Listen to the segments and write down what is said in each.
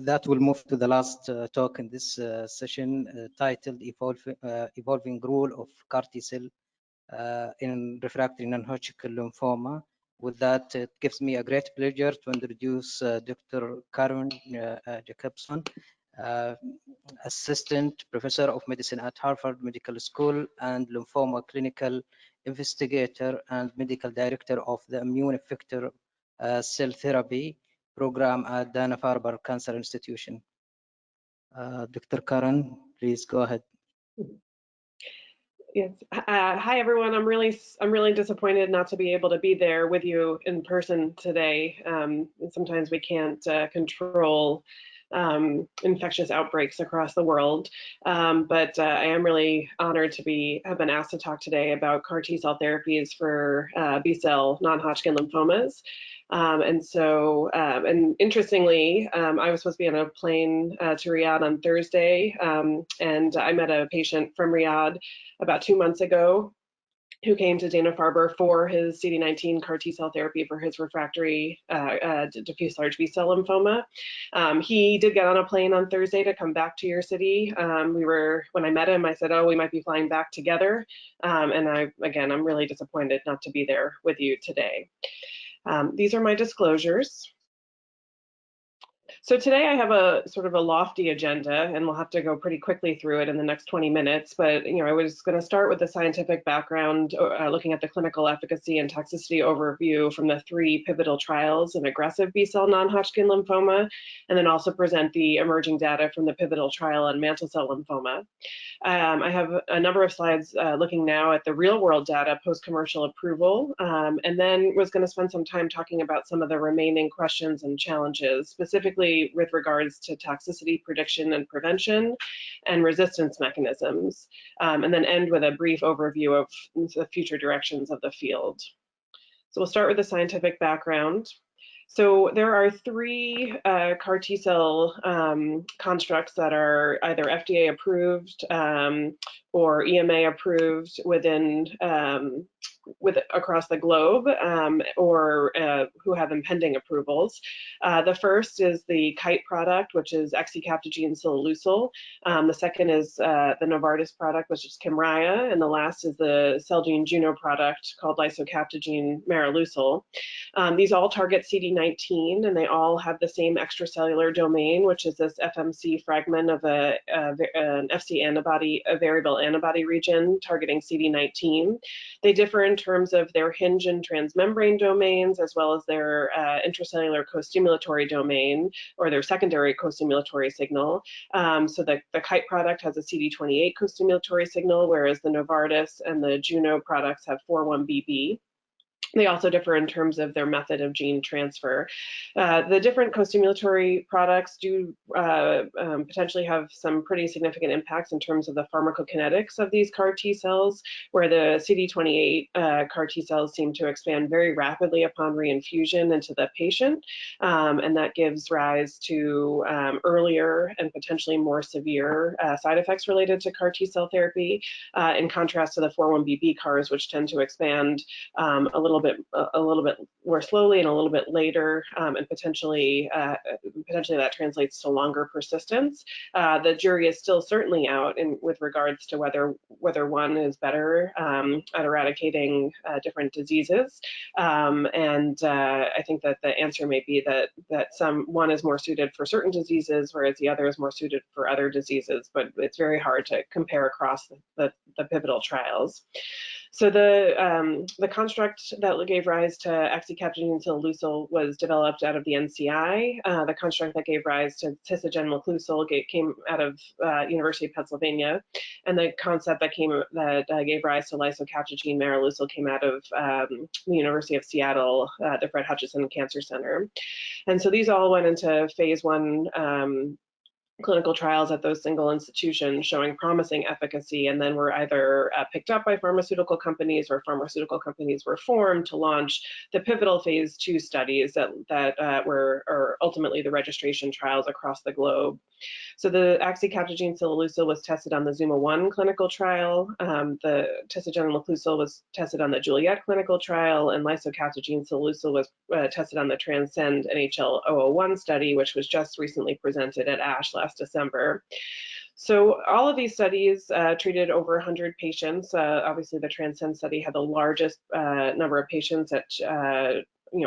that, we'll move to the last talk in this session, titled Evolving Role of CAR T-cell in refractory non-Hodgkin lymphoma. With that, it gives me a great pleasure to introduce Dr. Caron Jacobson, Assistant Professor of Medicine at Harvard Medical School and Lymphoma Clinical Investigator and Medical Director of the Immune Effector Cell Therapy Program at Dana-Farber Cancer Institution. Dr. Caron, please go ahead. Yes. Hi everyone. I'm really disappointed not to be able to be there with you in person today. Sometimes we can't control infectious outbreaks across the world, but I am really honored to have been asked to talk today about CAR T-cell therapies for B-cell non-Hodgkin lymphomas. And interestingly, I was supposed to be on a plane to Riyadh on Thursday, and I met a patient from Riyadh about 2 months ago who came to Dana-Farber for his CD19 CAR T-cell therapy for his refractory diffuse large B-cell lymphoma. He did get on a plane on Thursday to come back to your city. When I met him, I said, oh, we might be flying back together. And I'm really disappointed not to be there with you today. These are my disclosures. So today I have a sort of a lofty agenda, and we'll have to go pretty quickly through it in the next 20 minutes. But I was going to start with the scientific background, looking at the clinical efficacy and toxicity overview from the 3 pivotal trials in aggressive B-cell non-Hodgkin lymphoma, and then also present the emerging data from the pivotal trial on mantle cell lymphoma. I have a number of slides looking now at the real-world data post-commercial approval, and then was going to spend some time talking about some of the remaining questions and challenges, specifically with regards to toxicity prediction and prevention and resistance mechanisms, and then end with a brief overview of the future directions of the field. So we'll start with the scientific background. So there are 3 CAR T-cell constructs that are either FDA approved or EMA approved across the globe, or who have impending approvals. The first is the Kite product, which is exicaptogene ciloleucel. The second is the Novartis product, which is Kymriah, and the last is the Celgene Juno product called lisocabtagene maraleucel. These all target CD19, and they all have the same extracellular domain, which is this FMC fragment of an FC antibody, a variable antibody region targeting CD19. They differ in terms of their hinge and transmembrane domains, as well as their intracellular co-stimulatory domain, or their secondary co-stimulatory signal. So the Kite product has a CD28 co-stimulatory signal, whereas the Novartis and the Juno products have 4-1BB. They also differ in terms of their method of gene transfer. The different co-stimulatory products do potentially have some pretty significant impacts in terms of the pharmacokinetics of these CAR T cells, where the CD28 CAR T cells seem to expand very rapidly upon reinfusion into the patient, and that gives rise to earlier and potentially more severe side effects related to CAR T cell therapy, in contrast to the 4-1BB CARs, which tend to expand a little bit more slowly and a little bit later, and potentially that translates to longer persistence. The jury is still certainly out with regards to whether one is better at eradicating different diseases, and I think that the answer may be that one is more suited for certain diseases, whereas the other is more suited for other diseases, but it's very hard to compare across the pivotal trials. So the construct that gave rise to exicaptogene ciloleucel was developed out of the NCI. The construct that gave rise to tisagen meclusal came out of University of Pennsylvania, and the concept that gave rise to lisocabtagene maraleucel came out of the University of Seattle, the Fred Hutchinson Cancer Center. And so these all went into phase 1 clinical trials at those single institutions showing promising efficacy, and then were either picked up by pharmaceutical companies, or pharmaceutical companies were formed to launch the pivotal phase 2 studies that were ultimately the registration trials across the globe. So the axicabtagene ciloleucel was tested on the ZUMA-1 clinical trial. The testogen and laclusil was tested on the JULIET clinical trial, and lisocabtagene ciloleucel was tested on the TRANSCEND NHL-001 study, which was just recently presented at ASH last December. So all of these studies treated over 100 patients. Obviously, the TRANSCEND study had the largest number of patients at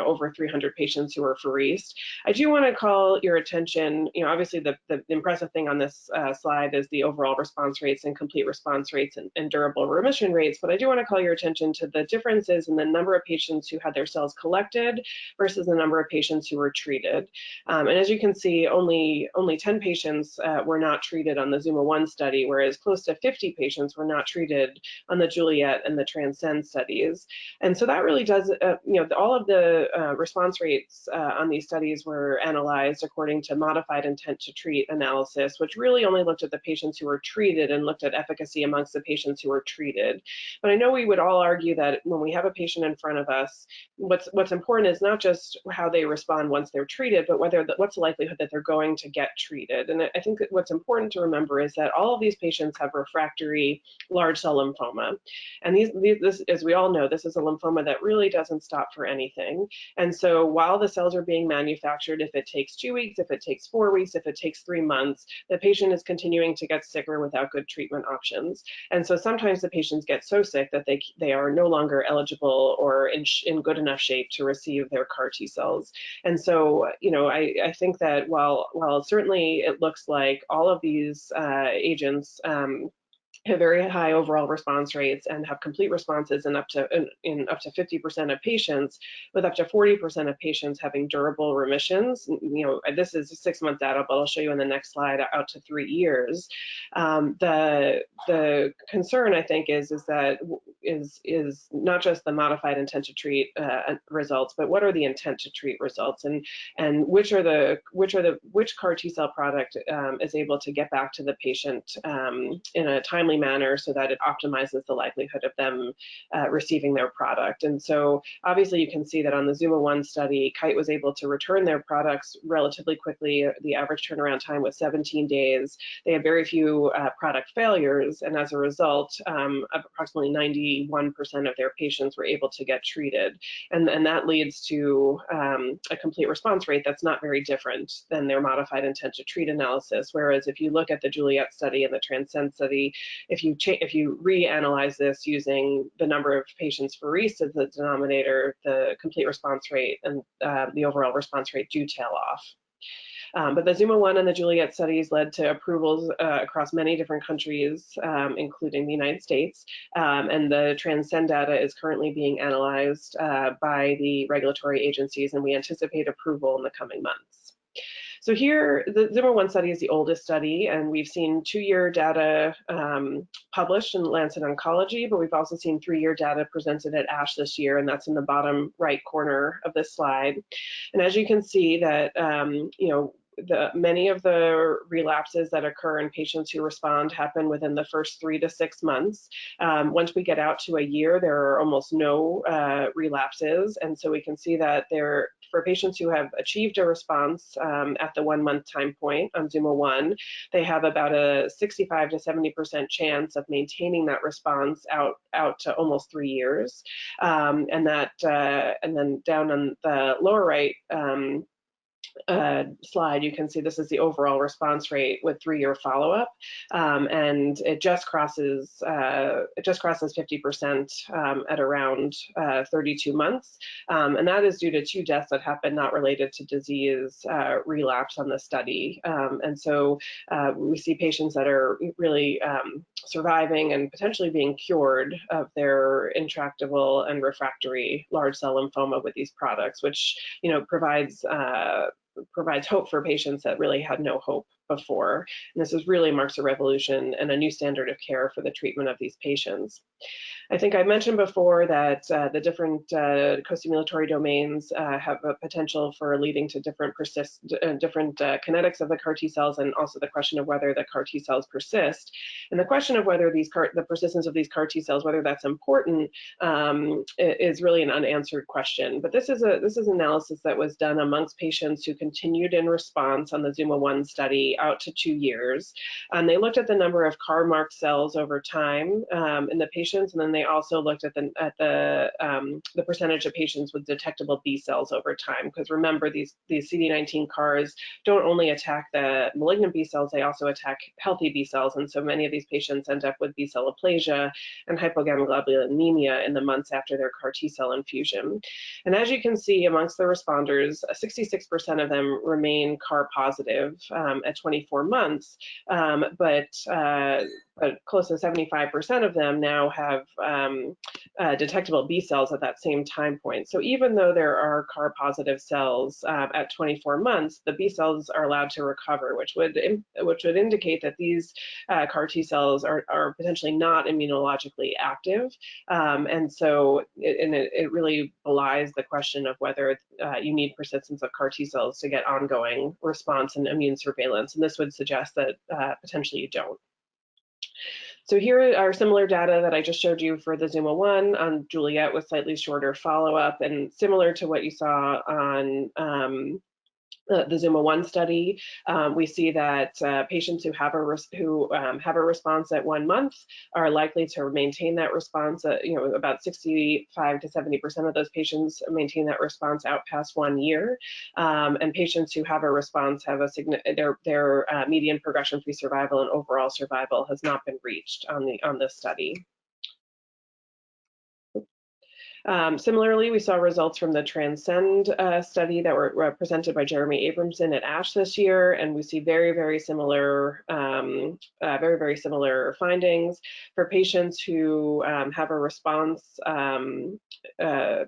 over 300 patients who were pheresed. I do want to call your attention, obviously the impressive thing on this slide is the overall response rates and complete response rates and durable remission rates, but I do want to call your attention to the differences in the number of patients who had their cells collected versus the number of patients who were treated. And as you can see, only 10 patients were not treated on the ZUMA-1 study, whereas close to 50 patients were not treated on the JULIET and the TRANSCEND studies. And so that really does, all of the response rates on these studies were analyzed according to modified intent to treat analysis, which really only looked at the patients who were treated and looked at efficacy amongst the patients who were treated. But I know we would all argue that when we have a patient in front of us, what's important is not just how they respond once they're treated, but what's the likelihood that they're going to get treated. And I think that what's important to remember is that all of these patients have refractory large cell lymphoma. And this, as we all know, this is a lymphoma that really doesn't stop for anything. And so while the cells are being manufactured, if it takes 2 weeks, if it takes 4 weeks, if it takes 3 months, the patient is continuing to get sicker without good treatment options. And so sometimes the patients get so sick that they are no longer eligible or in good enough shape to receive their CAR T cells. And so, I think that while certainly it looks like all of these agents have very high overall response rates and have complete responses in up to 50% of patients, with up to 40% of patients having durable remissions. This is 6 month data, but I'll show you in the next slide out to 3 years. The concern, I think, is not just the modified intent to treat results, but what are the intent to treat results, and which CAR T cell product is able to get back to the patient in a timely manner so that it optimizes the likelihood of them receiving their product. And so obviously you can see that on the ZUMA-1 study, Kite was able to return their products relatively quickly. The average turnaround time was 17 days. They had very few product failures, and as a result, approximately 91% of their patients were able to get treated. And that leads to a complete response rate that's not very different than their modified intent to treat analysis. Whereas if you look at the JULIET study and the TRANSCEND study, if you reanalyze this using the number of patients pheresed as the denominator, the complete response rate and the overall response rate do tail off. But the ZUMA-1 and the JULIET studies led to approvals across many different countries, including the United States. And the TRANSCEND data is currently being analyzed by the regulatory agencies, and we anticipate approval in the coming months. So here, the ZUMA-1 study is the oldest study, and we've seen 2-year data published in Lancet Oncology, but we've also seen 3-year data presented at ASH this year, and that's in the bottom right corner of this slide. And as you can see that, many of the relapses that occur in patients who respond happen within the first 3 to 6 months. Once we get out to a year, there are almost no relapses, and so we can see that for patients who have achieved a response at the 1 month time point on ZUMA-1, they have about a 65 to 70% chance of maintaining that response out to almost 3 years. And then down on the lower right slide, you can see this is the overall response rate with 3-year follow-up, and it just crosses 50% at around 32 months, and that is due to 2 deaths that happened not related to disease relapse on the study. And so we see patients that are really surviving and potentially being cured of their intractable and refractory large cell lymphoma with these products, which provides hope for patients that really had no hope before. And this really marks a revolution and a new standard of care for the treatment of these patients. I think I mentioned before that the different co-stimulatory domains have a potential for leading to different kinetics of the CAR T cells, and also the question of whether the CAR T cells persist. And the question of whether the persistence of these CAR T cells, whether that's important, is really an unanswered question. But this is analysis that was done amongst patients who continued in response on the ZUMA-1 study out to 2 years. And they looked at the number of CAR-marked cells over time in the patients, and then they also looked at the percentage of patients with detectable B cells over time. Because remember, these CD19 CARs don't only attack the malignant B cells, they also attack healthy B cells. And so many of these patients end up with B cell aplasia and hypogammaglobulinemia in the months after their CAR T cell infusion. And as you can see, amongst the responders, 66% of them remain CAR positive at 24 months, but close to 75% of them now have detectable B cells at that same time point. So even though there are CAR positive cells at 24 months, the B cells are allowed to recover, which would indicate that these CAR T cells are potentially not immunologically active. And so it really belies the question of whether you need persistence of CAR T cells to get ongoing response and immune surveillance. And this would suggest that potentially you don't. So here are similar data that I just showed you for the ZUMA-1 on JULIET with slightly shorter follow-up, and similar to what you saw on the ZUMA-1 study. We see that patients who have a response at 1 month are likely to maintain that response. About 65 to 70% of those patients maintain that response out past 1 year. And patients who have a response have their median progression-free survival and overall survival has not been reached on this study. Similarly, we saw results from the TRANSCEND study that were presented by Jeremy Abramson at ASH this year, and we see very similar findings for patients who have a response.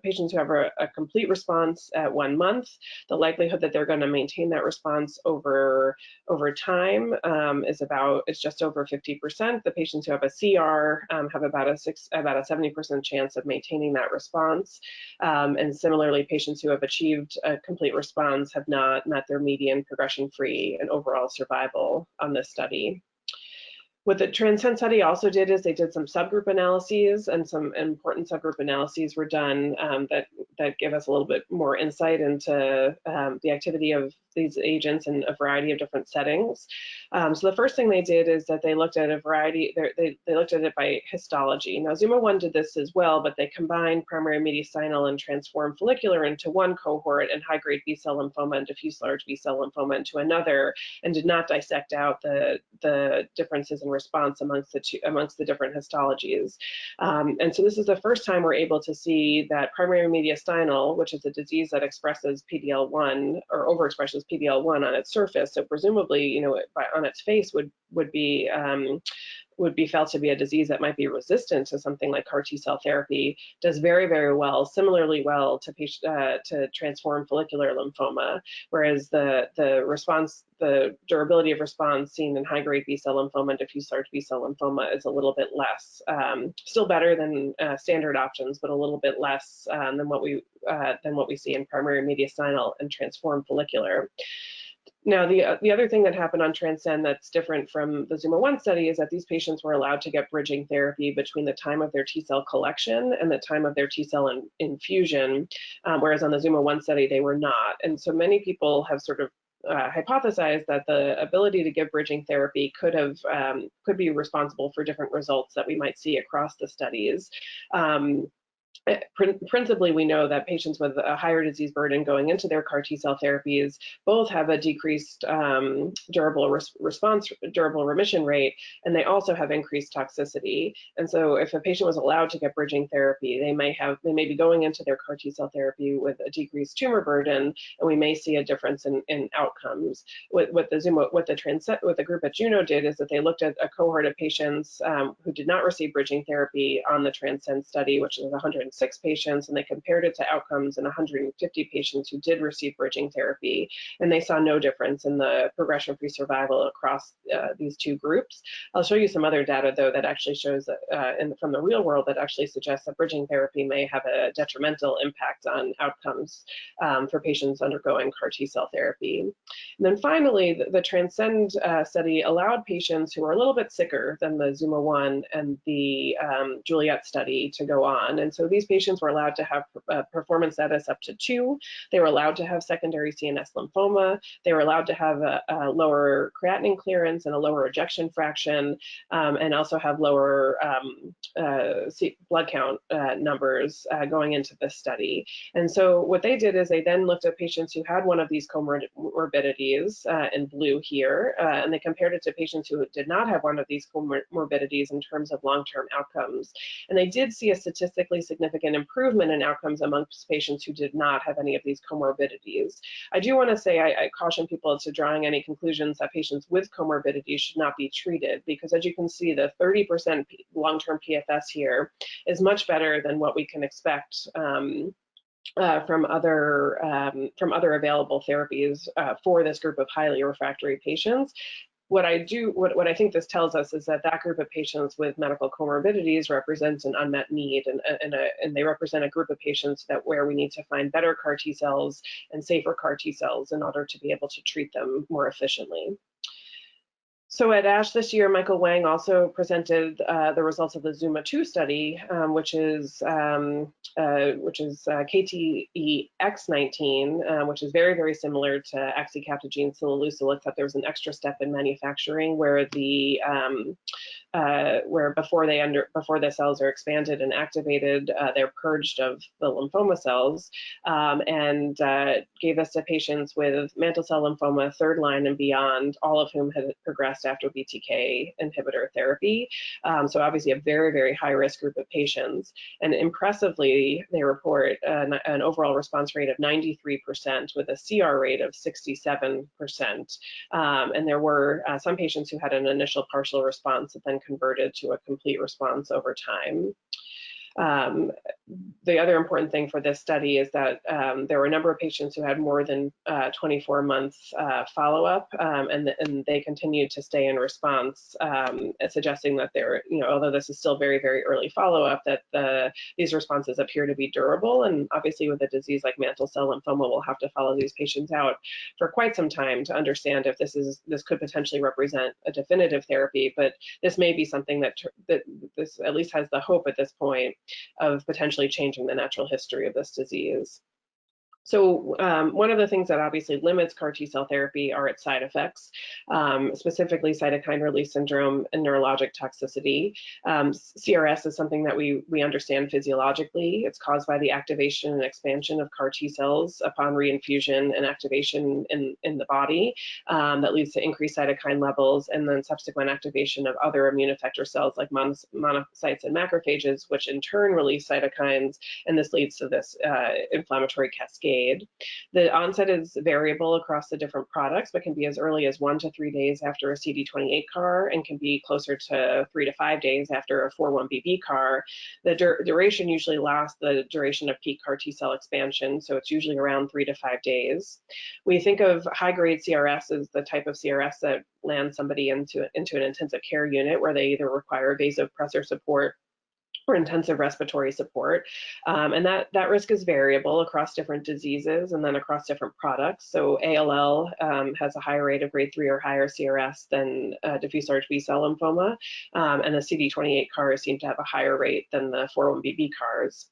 Patients who have a complete response at 1 month, the likelihood that they're going to maintain that response over time is just over 50%. The patients who have a CR have about a 70% chance of maintaining that response. And similarly, patients who have achieved a complete response have not met their median progression-free and overall survival on this study. What the TRANSCEND study also did is they did some subgroup analyses, and some important subgroup analyses were done that give us a little bit more insight into the activity of these agents in a variety of different settings. So the first thing they did is that they looked at a variety, they looked at it by histology. Now ZUMA-1 did this as well, but they combined primary mediastinal and transformed follicular into one cohort and high-grade B-cell lymphoma and diffuse large B-cell lymphoma into another, and did not dissect out the differences in response amongst the different histologies. And so this is the first time we're able to see that primary mediastinal, which is a disease that expresses PD-L1 or overexpresses PD-L1 on its surface, so presumably, on its face would be felt to be a disease that might be resistant to something like CAR T-cell therapy, does very well, similarly well to transformed follicular lymphoma, whereas the durability of response seen in high-grade B-cell lymphoma and diffuse large B-cell lymphoma is a little bit less. Still better than standard options, but a little bit less than what we see in primary mediastinal and transformed follicular. Now, the other thing that happened on TRANSCEND that's different from the ZUMA-1 study is that these patients were allowed to get bridging therapy between the time of their T-cell collection and the time of their T-cell infusion, whereas on the ZUMA-1 study they were not. And so many people have sort of hypothesized that the ability to give bridging therapy could be responsible for different results that we might see across the studies. Principally, we know that patients with a higher disease burden going into their CAR T-cell therapies both have a decreased durable remission rate, and they also have increased toxicity. And so if a patient was allowed to get bridging therapy, they may be going into their CAR T-cell therapy with a decreased tumor burden, and we may see a difference in outcomes. What the group at Juno did is that they looked at a cohort of patients who did not receive bridging therapy on the TRANSCEND study, which is 160 106 patients, and they compared it to outcomes in 150 patients who did receive bridging therapy, and they saw no difference in the progression-free survival across these two groups. I'll show you some other data, though, that actually shows that from the real world that actually suggests that bridging therapy may have a detrimental impact on outcomes for patients undergoing CAR T-cell therapy. And then finally, the TRANSCEND study allowed patients who are a little bit sicker than the ZUMA-1 and the JULIET study to go on. And so these patients were allowed to have performance status up to 2. They were allowed to have secondary CNS lymphoma. They were allowed to have a lower creatinine clearance and a lower ejection fraction, and also have lower blood count numbers going into this study. And so what they did is they then looked at patients who had one of these comorbidities in blue here, and they compared it to patients who did not have one of these comorbidities in terms of long-term outcomes. And they did see a statistically significant improvement in outcomes amongst patients who did not have any of these comorbidities. I do want to say I caution people to drawing any conclusions that patients with comorbidities should not be treated, because as you can see, the 30% long-term PFS here is much better than what we can expect from other available therapies for this group of highly refractory patients. What I think this tells us is that that group of patients with medical comorbidities represents an unmet need, and they represent a group of patients where we need to find better CAR T cells and safer CAR T cells in order to be able to treat them more efficiently. So at ASH this year, Michael Wang also presented the results of the ZUMA-2 study, which is KTEX19, which is very, very similar to axicabtagene ciloleucel, except there was an extra step in manufacturing where the before the cells are expanded and activated, they're purged of the lymphoma cells, and gave this to patients with mantle cell lymphoma, 3rd line and beyond, all of whom had progressed after BTK inhibitor therapy. So obviously a very, very high risk group of patients. And impressively, they report an overall response rate of 93% with a CR rate of 67%. And there were some patients who had an initial partial response that then converted to a complete response over time. The other important thing for this study is that there were a number of patients who had more than 24 months follow-up, and they continued to stay in response, suggesting that they're, although this is still very, very early follow-up, that these responses appear to be durable. And obviously with a disease like mantle cell lymphoma, we'll have to follow these patients out for quite some time to understand if this could potentially represent a definitive therapy. But this may be something that this at least has the hope at this point of potentially changing the natural history of this disease. So one of the things that obviously limits CAR T-cell therapy are its side effects, specifically cytokine release syndrome and neurologic toxicity. CRS is something that we understand physiologically. It's caused by the activation and expansion of CAR T-cells upon reinfusion and activation in the body that leads to increased cytokine levels, and then subsequent activation of other immune effector cells like monocytes and macrophages, which in turn release cytokines, and this leads to this inflammatory cascade. The onset is variable across the different products, but can be as early as 1 to 3 days after a CD28 CAR and can be closer to 3 to 5 days after a 4-1BB CAR. The duration usually lasts the duration of peak CAR T-cell expansion, so it's usually around 3 to 5 days. We think of high-grade CRS as the type of CRS that lands somebody into an intensive care unit where they either require vasopressor support or intensive respiratory support, and that risk is variable across different diseases and then across different products. So ALL has a higher rate of grade 3 or higher CRS than diffuse large B-cell lymphoma, and the CD28 CARs seem to have a higher rate than the 4-1BB CARs.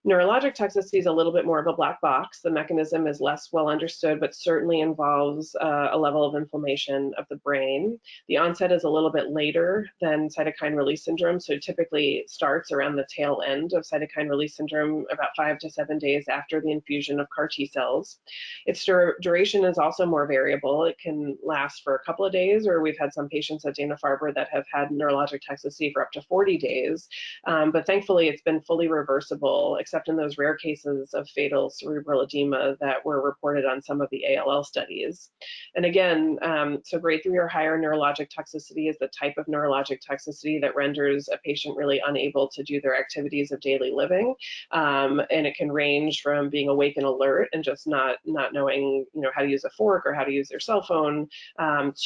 Neurologic toxicity is a little bit more of a black box. The mechanism is less well understood, but certainly involves a level of inflammation of the brain. The onset is a little bit later than cytokine release syndrome, so typically starts around the tail end of cytokine release syndrome, about 5 to 7 days after the infusion of CAR T cells. Its duration is also more variable. It can last for a couple of days, or we've had some patients at Dana-Farber that have had neurologic toxicity for up to 40 days, but thankfully it's been fully reversible, except except in those rare cases of fatal cerebral edema that were reported on some of the ALL studies. And again, so grade 3 or higher neurologic toxicity is the type of neurologic toxicity that renders a patient really unable to do their activities of daily living. And it can range from being awake and alert and just not knowing, how to use a fork or how to use their cell phone,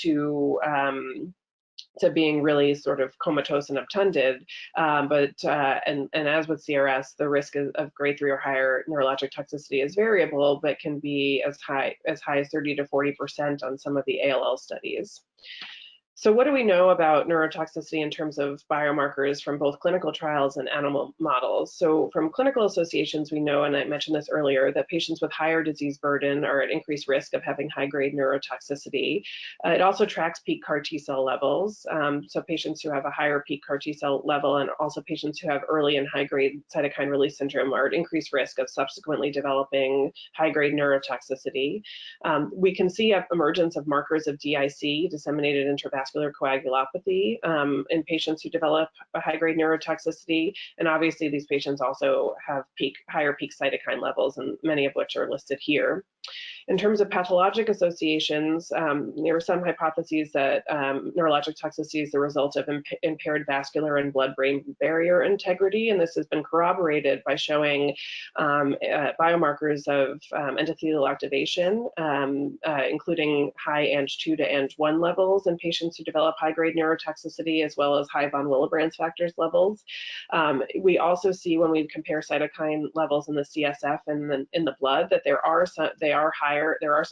to being really sort of comatose and obtunded. And as with CRS, the risk of grade 3 or higher neurologic toxicity is variable, but can be as high as 30 to 40% on some of the ALL studies. So what do we know about neurotoxicity in terms of biomarkers from both clinical trials and animal models? So from clinical associations, we know, and I mentioned this earlier, that patients with higher disease burden are at increased risk of having high-grade neurotoxicity. It also tracks peak CAR T-cell levels. So patients who have a higher peak CAR T-cell level and also patients who have early and high-grade cytokine release syndrome are at increased risk of subsequently developing high-grade neurotoxicity. We can see emergence of markers of DIC, disseminated intravascular coagulopathy, in patients who develop a high-grade neurotoxicity, and obviously these patients also have higher peak cytokine levels, and many of which are listed here. In terms of pathologic associations, there are some hypotheses that neurologic toxicity is the result of impaired vascular and blood-brain barrier integrity, and this has been corroborated by showing biomarkers of endothelial activation, including high Ang2 to Ang1 levels in patients who develop high-grade neurotoxicity, as well as high von Willebrand's factors levels. We also see when we compare cytokine levels in the CSF and in the blood that there are some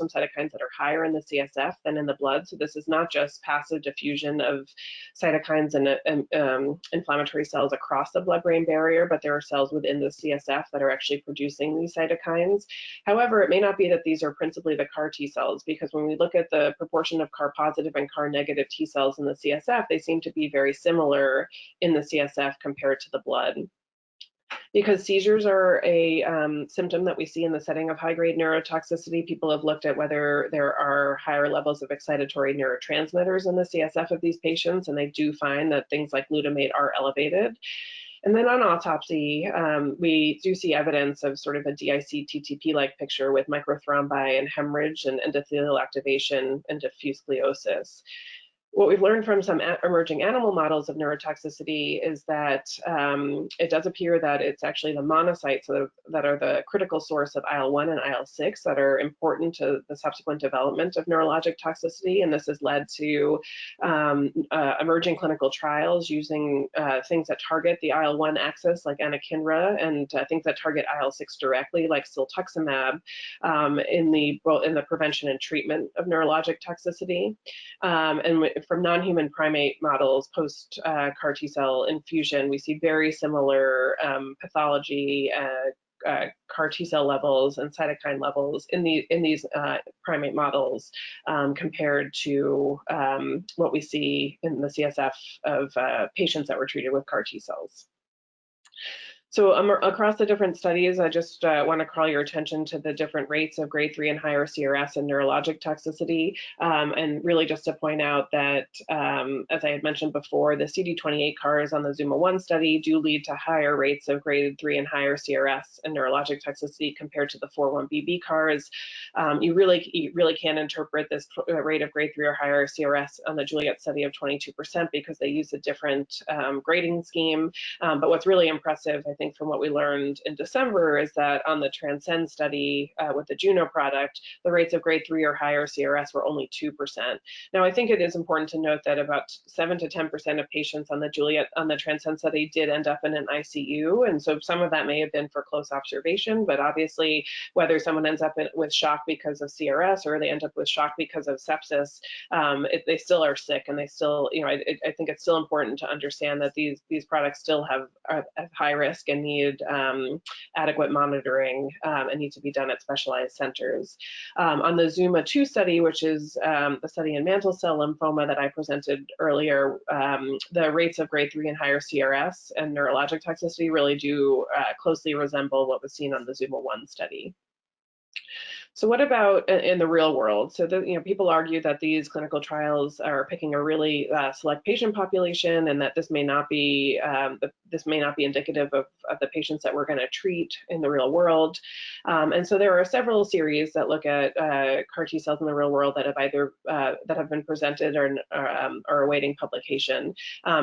cytokines that are higher in the CSF than in the blood. So this is not just passive diffusion of cytokines and inflammatory cells across the blood-brain barrier, but there are cells within the CSF that are actually producing these cytokines. However, it may not be that these are principally the CAR T cells, because when we look at the proportion of CAR positive and CAR negative T cells in the CSF, they seem to be very similar in the CSF compared to the blood. Because seizures are a symptom that we see in the setting of high-grade neurotoxicity, people have looked at whether there are higher levels of excitatory neurotransmitters in the CSF of these patients, and they do find that things like glutamate are elevated. And then on autopsy, we do see evidence of sort of a DIC TTP-like picture with microthrombi and hemorrhage and endothelial activation and diffuse gliosis. What we've learned from some emerging animal models of neurotoxicity is that it does appear that it's actually the monocytes that are the critical source of IL-1 and IL-6 that are important to the subsequent development of neurologic toxicity, and this has led to emerging clinical trials using things that target the IL-1 axis, like anakinra, and things that target IL-6 directly, like siltuximab, in the prevention and treatment of neurologic toxicity. And from non-human primate models post CAR T-cell infusion, we see very similar pathology, CAR T-cell levels and cytokine levels in these primate models compared to what we see in the CSF of patients that were treated with CAR T-cells. So across the different studies, I just want to call your attention to the different rates of grade 3 and higher CRS and neurologic toxicity, and really just to point out that, as I had mentioned before, the CD28 CARs on the ZUMA-1 study do lead to higher rates of grade 3 and higher CRS and neurologic toxicity compared to the 4-1BB CARs. You really can interpret this rate of grade 3 or higher CRS on the JULIET study of 22% because they use a different grading scheme. But what's really impressive, I think, from what we learned in December is that on the TRANSCEND study with the Juno product, the rates of grade 3 or higher CRS were only 2%. Now, I think it is important to note that about 7 to 10% of patients on the TRANSCEND study did end up in an ICU, and so some of that may have been for close observation, but obviously whether someone ends up with shock because of CRS or they end up with shock because of sepsis, they still are sick, and they still, I think it's still important to understand that these products still have high risk and need adequate monitoring and need to be done at specialized centers. On the ZUMA-2 study, which is the study in mantle cell lymphoma that I presented earlier, the rates of grade 3 and higher CRS and neurologic toxicity really do closely resemble what was seen on the ZUMA-1 study. So what about in the real world? So people argue that these clinical trials are picking a really select patient population, and that this may not be indicative of the patients that we're going to treat in the real world. And so there are several series that look at CAR T cells in the real world that have either that have been presented or are awaiting publication.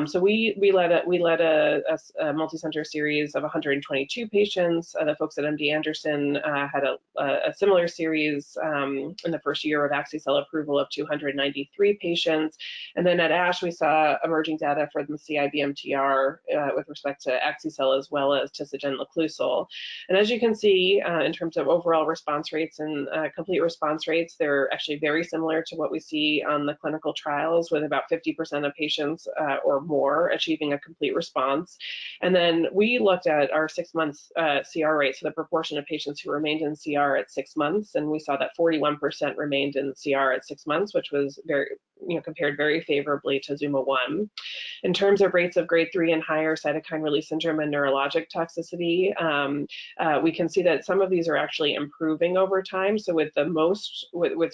So we led a multi-center series of 122 patients. The folks at MD Anderson had a similar series in the first year of axi-cel approval of 293 patients. And then at ASH, we saw emerging data for the CIBMTR with respect to axi-cel as well as tisagenlecleucel. And as you can see, in terms of overall response rates and complete response rates, they're actually very similar to what we see on the clinical trials, with about 50% of patients or more achieving a complete response. And then we looked at our 6 months CR rate, so the proportion of patients who remained in CR at 6 months, and we saw that 41% remained in CR at 6 months, which was compared very favorably to ZUMA-1. In terms of rates of grade 3 and higher cytokine release syndrome and neurologic toxicity, we can see that some of these are actually improving over time. So with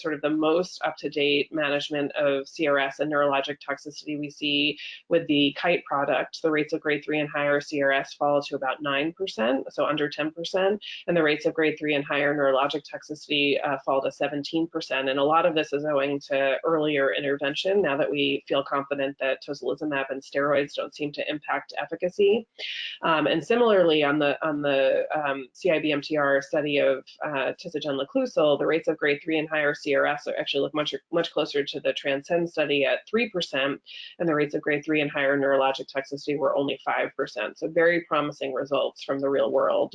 sort of the most up-to-date management of CRS and neurologic toxicity, we see with the Kite product, the rates of grade 3 and higher CRS fall to about 9%, so under 10%, and the rates of grade 3 and higher neurologic toxicity fall to 17%. And a lot of this is owing to earlier intervention, now that we feel confident that tocilizumab and steroids don't seem to impact efficacy. And similarly, on the CIBMTR study of tisagenlecleucel, the rates of grade 3 and higher CRS actually look much closer to the TRANSCEND study at 3%, and the rates of grade 3 and higher neurologic toxicity were only 5%. So very promising results from the real world.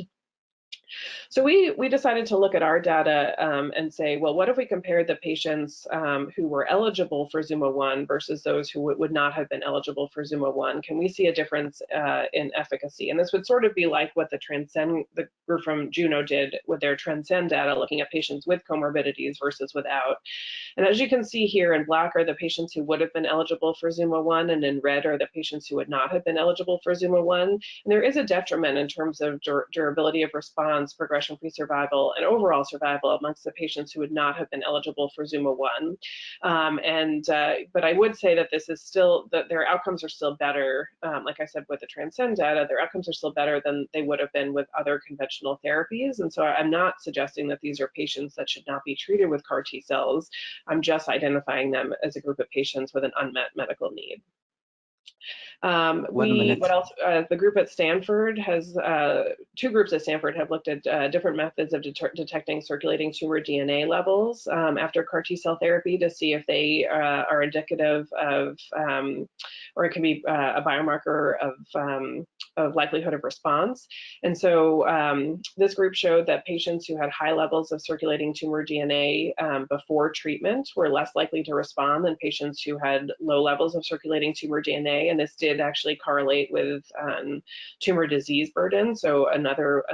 So we decided to look at our data and say, well, what if we compared the patients who were eligible for ZUMA-1 versus those who would not have been eligible for ZUMA-1? Can we see a difference in efficacy? And this would sort of be like what the group from Juno did with their TRANSCEND data, looking at patients with comorbidities versus without. And as you can see here, in black are the patients who would have been eligible for ZUMA-1, and in red are the patients who would not have been eligible for ZUMA-1. And there is a detriment in terms of durability of response, progression-free survival, and overall survival amongst the patients who would not have been eligible for ZUMA-1. But I would say that this is still, that their outcomes are still better. Like I said, with the TRANSCEND data, their outcomes are still better than they would have been with other conventional therapies. And so I'm not suggesting that these are patients that should not be treated with CAR T cells. I'm just identifying them as a group of patients with an unmet medical need. What else? The group at Stanford has, two groups at Stanford have looked at different methods of detecting circulating tumor DNA levels after CAR T cell therapy to see if they are indicative of, or it can be a biomarker of likelihood of response. And so this group showed that patients who had high levels of circulating tumor DNA before treatment were less likely to respond than patients who had low levels of circulating tumor DNA, and this did actually correlate with tumor disease burden. So another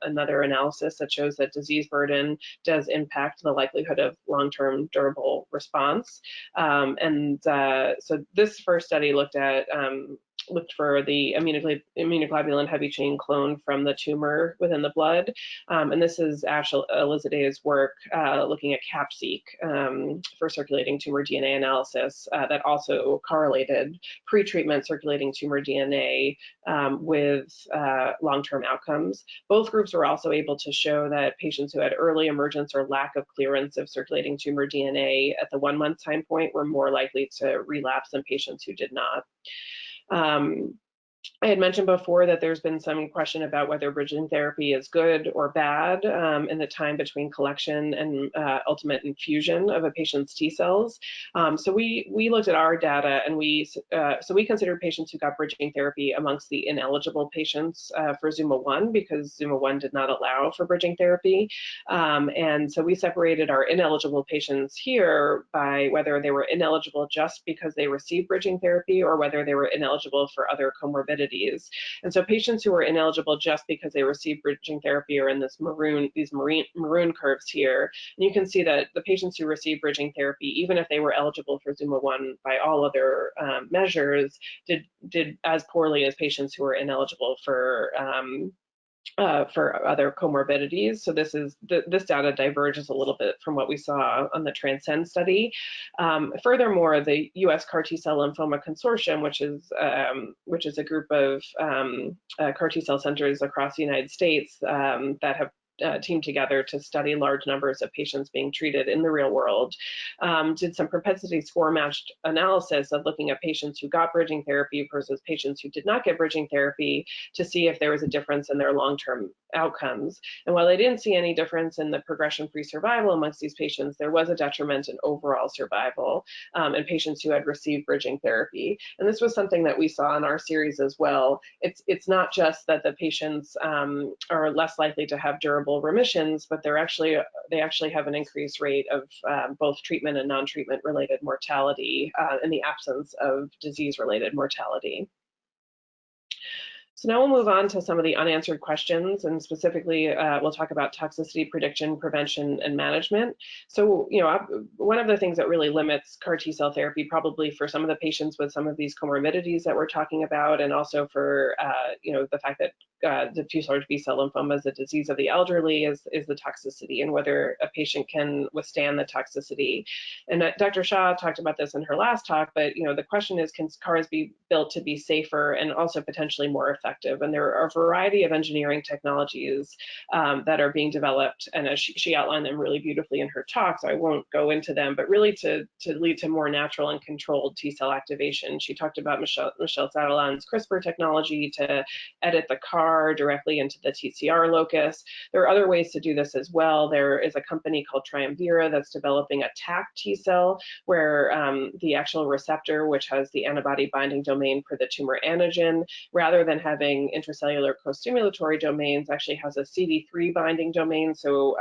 analysis that shows that disease burden does impact the likelihood of long-term durable response. So this first study looked for the immunoglobulin heavy chain clone from the tumor within the blood. And this is Ash Elizade's work looking at CAPP-seq for circulating tumor DNA analysis that also correlated pre-treatment circulating tumor DNA with long-term outcomes. Both groups were also able to show that patients who had early emergence or lack of clearance of circulating tumor DNA at the 1 month time point were more likely to relapse than patients who did not. I had mentioned before that there's been some question about whether bridging therapy is good or bad in the time between collection and ultimate infusion of a patient's T cells. So we looked at our data, and we considered patients who got bridging therapy amongst the ineligible patients for ZUMA-1, because ZUMA-1 did not allow for bridging therapy. And so we separated our ineligible patients here by whether they were ineligible just because they received bridging therapy or whether they were ineligible for other comorbidities. And so patients who are ineligible just because they received bridging therapy are in these maroon curves here. And you can see that the patients who received bridging therapy, even if they were eligible for ZUMA-1 by all other measures, did as poorly as patients who were ineligible for for other comorbidities. So this data diverges a little bit from what we saw on the TRANSCEND study. Furthermore, the U.S. CAR T-cell lymphoma consortium, which is a group of CAR T-cell centers across the United States that have teamed together to study large numbers of patients being treated in the real world, did some propensity score matched analysis of looking at patients who got bridging therapy versus patients who did not get bridging therapy to see if there was a difference in their long-term outcomes. And while they didn't see any difference in the progression-free survival amongst these patients, there was a detriment in overall survival in patients who had received bridging therapy. And this was something that we saw in our series as well. It's not just that the patients are less likely to have durable remissions, but they actually have an increased rate of both treatment and non-treatment related mortality in the absence of disease-related mortality. So now we'll move on to some of the unanswered questions, and specifically we'll talk about toxicity prediction, prevention, and management. So, one of the things that really limits CAR T-cell therapy, probably for some of the patients with some of these comorbidities that we're talking about, and also for the fact that diffuse large B-cell lymphoma is a disease of the elderly, is the toxicity and whether a patient can withstand the toxicity. And Dr. Shah talked about this in her last talk, but the question is, can CARs be built to be safer and also potentially more effective? And there are a variety of engineering technologies that are being developed, and as she outlined them really beautifully in her talk, so I won't go into them, but really to lead to more natural and controlled T-cell activation. She talked about Michelle Sadalan's CRISPR technology to edit the CAR directly into the TCR locus. There are other ways to do this as well. There is a company called Triumvira that's developing a TAC T-cell, where the actual receptor, which has the antibody binding domain for the tumor antigen, rather than having intracellular co-stimulatory domains, actually has a CD3 binding domain. So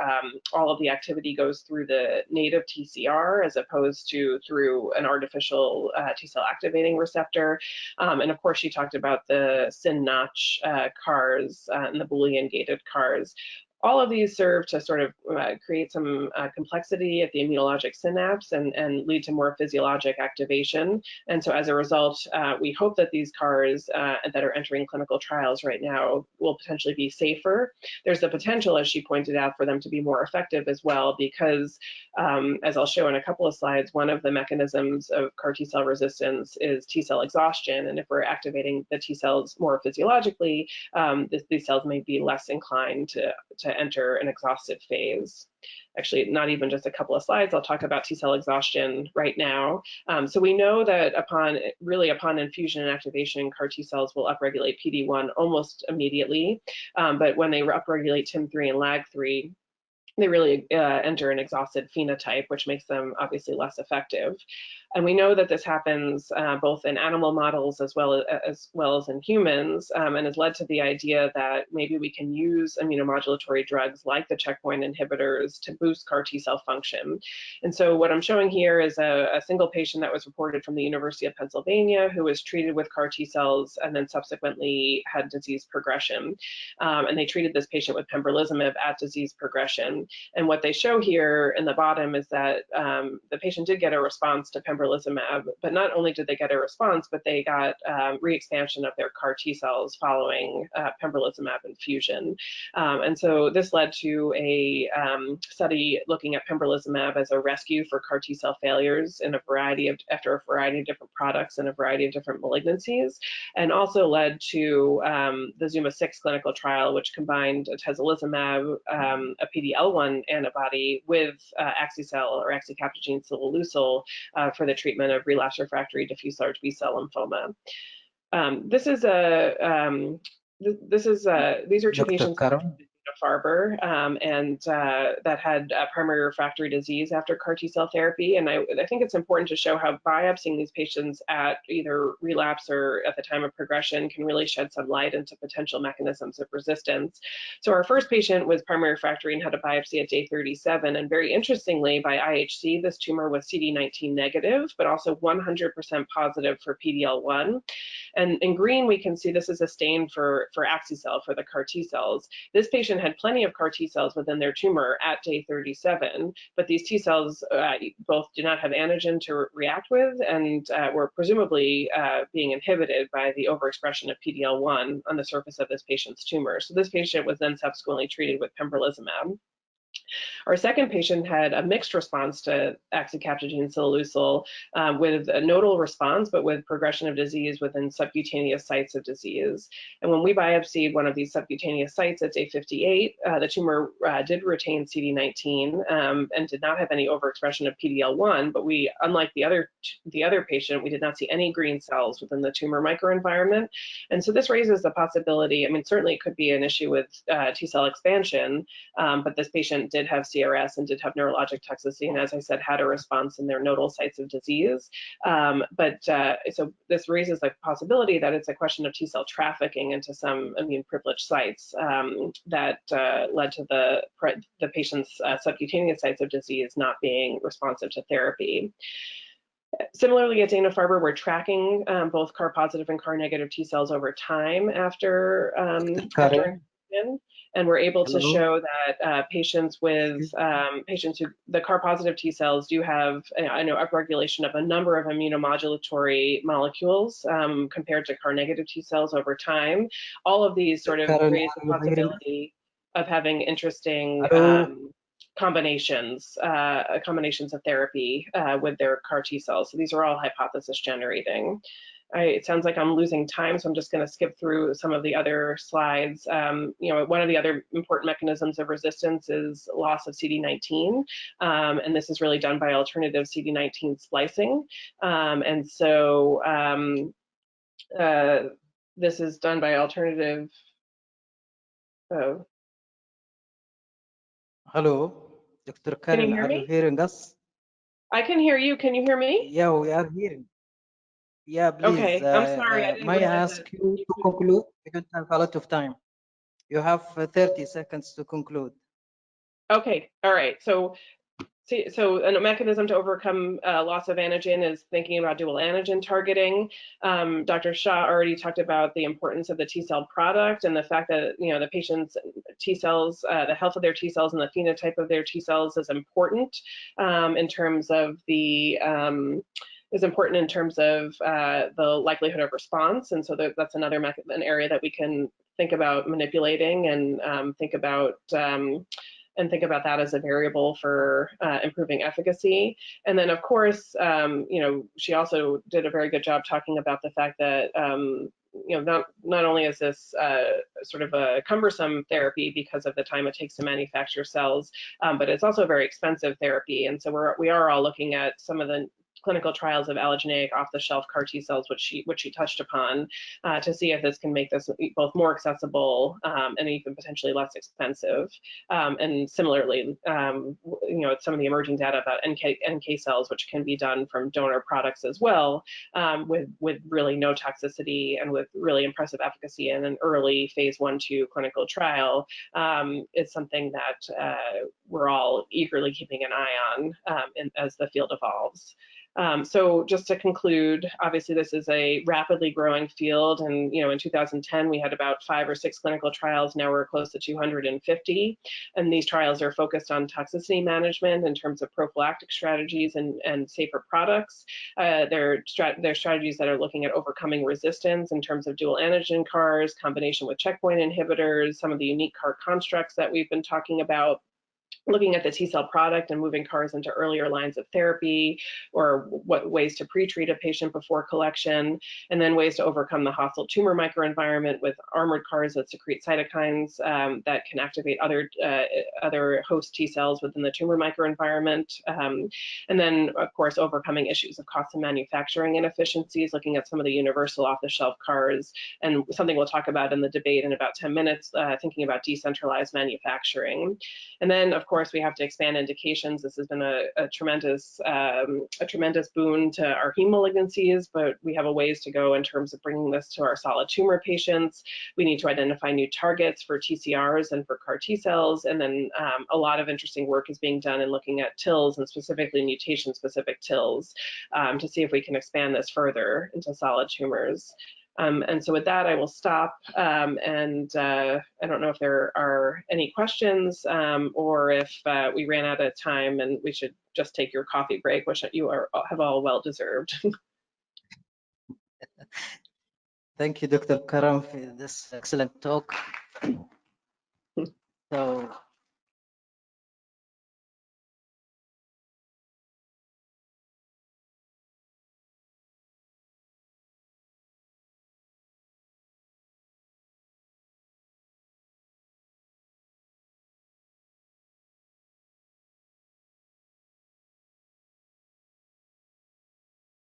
all of the activity goes through the native TCR as opposed to through an artificial T-cell activating receptor. And of course, she talked about the SYN-Notch CARs and the Boolean gated CARs. All of these serve to sort of create some complexity at the immunologic synapse and lead to more physiologic activation. And so as a result, we hope that these CARs that are entering clinical trials right now will potentially be safer. There's the potential, as she pointed out, for them to be more effective as well, because as I'll show in a couple of slides, one of the mechanisms of CAR T-cell resistance is T-cell exhaustion. And if we're activating the T-cells more physiologically, these cells may be less inclined to enter an exhaustive phase. Actually, not even just a couple of slides, I'll talk about T-cell exhaustion right now. So we know that upon infusion and activation, CAR T-cells will upregulate PD-1 almost immediately, but when they upregulate TIM-3 and LAG-3, they really enter an exhausted phenotype, which makes them obviously less effective. And we know that this happens both in animal models as well as in humans, and has led to the idea that maybe we can use immunomodulatory drugs like the checkpoint inhibitors to boost CAR T-cell function. And so what I'm showing here is a single patient that was reported from the University of Pennsylvania who was treated with CAR T-cells and then subsequently had disease progression. And they treated this patient with pembrolizumab at disease progression. And what they show here in the bottom is that the patient did get a response to pembrolizumab, but not only did they get a response, but they got re-expansion of their CAR T cells following pembrolizumab infusion. And so this led to a study looking at pembrolizumab as a rescue for CAR T cell failures in after a variety of different products and a variety of different malignancies, and also led to the ZUMA-6 clinical trial, which combined atezolizumab, a PD-L1 antibody, with axi-cel or axi-captogene ciloleucel for the treatment of relapsed refractory diffuse large B-cell lymphoma. These are two patients Farber and that had primary refractory disease after CAR T-cell therapy. And I think it's important to show how biopsying these patients at either relapse or at the time of progression can really shed some light into potential mechanisms of resistance. So our first patient was primary refractory and had a biopsy at day 37. And very interestingly, by IHC, this tumor was CD19 negative, but also 100% positive for PD-L1. And in green, we can see this is a stain for axi-cel, for the CAR T cells. This patient had had plenty of CAR T cells within their tumor at day 37, but these T cells both did not have antigen to react with and were presumably being inhibited by the overexpression of PD-L1 on the surface of this patient's tumor. So this patient was then subsequently treated with pembrolizumab. Our second patient had a mixed response to axicabtagene ciloleucel with a nodal response, but with progression of disease within subcutaneous sites of disease. And when we biopsied one of these subcutaneous sites at day 58, the tumor did retain CD19 and did not have any overexpression of PD-L1, but we, unlike the other patient, we did not see any green cells within the tumor microenvironment. And so this raises the possibility, I mean, certainly it could be an issue with T-cell expansion, but this patient did have CRS and did have neurologic toxicity, and as I said, had a response in their nodal sites of disease. So this raises the possibility that it's a question of T-cell trafficking into some immune-privileged sites that led to the patient's subcutaneous sites of disease not being responsive to therapy. Similarly, at Dana-Farber, we're tracking both CAR-positive and CAR-negative T cells over time after infusion, and we're able to show that patients with patients who the CAR-positive T cells do have upregulation of a number of immunomodulatory molecules compared to CAR-negative T cells over time. All of these sort of raise the possibility of having interesting combinations of therapy with their CAR T cells. So these are all hypothesis generating. It sounds like I'm losing time, so I'm just going to skip through some of the other slides. One of the other important mechanisms of resistance is loss of CD19, and this is really done by alternative CD19 splicing. This is done by alternative. Oh. Hello, Dr. Caron, are you hearing us? I can hear you. Can you hear me? Yeah, we are hearing. Yeah, please. Okay, I'm sorry. I didn't may I realize ask you to conclude? We don't have a lot of time. You have 30 seconds to conclude. Okay, all right. So a mechanism to overcome loss of antigen is thinking about dual antigen targeting. Dr. Shah already talked about the importance of the T cell product and the fact that the patient's T cells, the health of their T cells and the phenotype of their T cells is important in terms of the the likelihood of response, and so that's another an area that we can think about manipulating and think about that as a variable for improving efficacy. And then, of course, she also did a very good job talking about the fact that not only is this sort of a cumbersome therapy because of the time it takes to manufacture cells, but it's also a very expensive therapy. And so we are all looking at some of the clinical trials of allogeneic off-the-shelf CAR T cells, which she touched upon, to see if this can make this both more accessible and even potentially less expensive. And similarly, some of the emerging data about NK cells, which can be done from donor products as well, with really no toxicity and with really impressive efficacy in an early phase 1/2 clinical trial, is something that we're all eagerly keeping an eye on as the field evolves. So just to conclude, obviously this is a rapidly growing field, and in 2010 we had about 5 or 6 clinical trials. Now we're close to 250, and these trials are focused on toxicity management in terms of prophylactic strategies and safer products. They're strategies that are looking at overcoming resistance in terms of dual antigen CARs, combination with checkpoint inhibitors, some of the unique CAR constructs that we've been talking about, looking at the T cell product and moving CARs into earlier lines of therapy, or what ways to pre-treat a patient before collection, and then ways to overcome the hostile tumor microenvironment with armored CARs that secrete cytokines that can activate other host T cells within the tumor microenvironment. And then, of course, overcoming issues of cost and manufacturing inefficiencies, looking at some of the universal off-the-shelf CARs, and something we'll talk about in the debate in about 10 minutes, thinking about decentralized manufacturing. And then, of course, we have to expand indications. This has been a tremendous boon to our heme malignancies, but we have a ways to go in terms of bringing this to our solid tumor patients. We need to identify new targets for TCRs and for CAR T cells, and then a lot of interesting work is being done in looking at TILs, and specifically mutation-specific TILs, to see if we can expand this further into solid tumors. And so with that, I will stop. And I don't know if there are any questions or if we ran out of time and we should just take your coffee break, which you have all well deserved. Thank you, Dr. Caron, for this excellent talk. So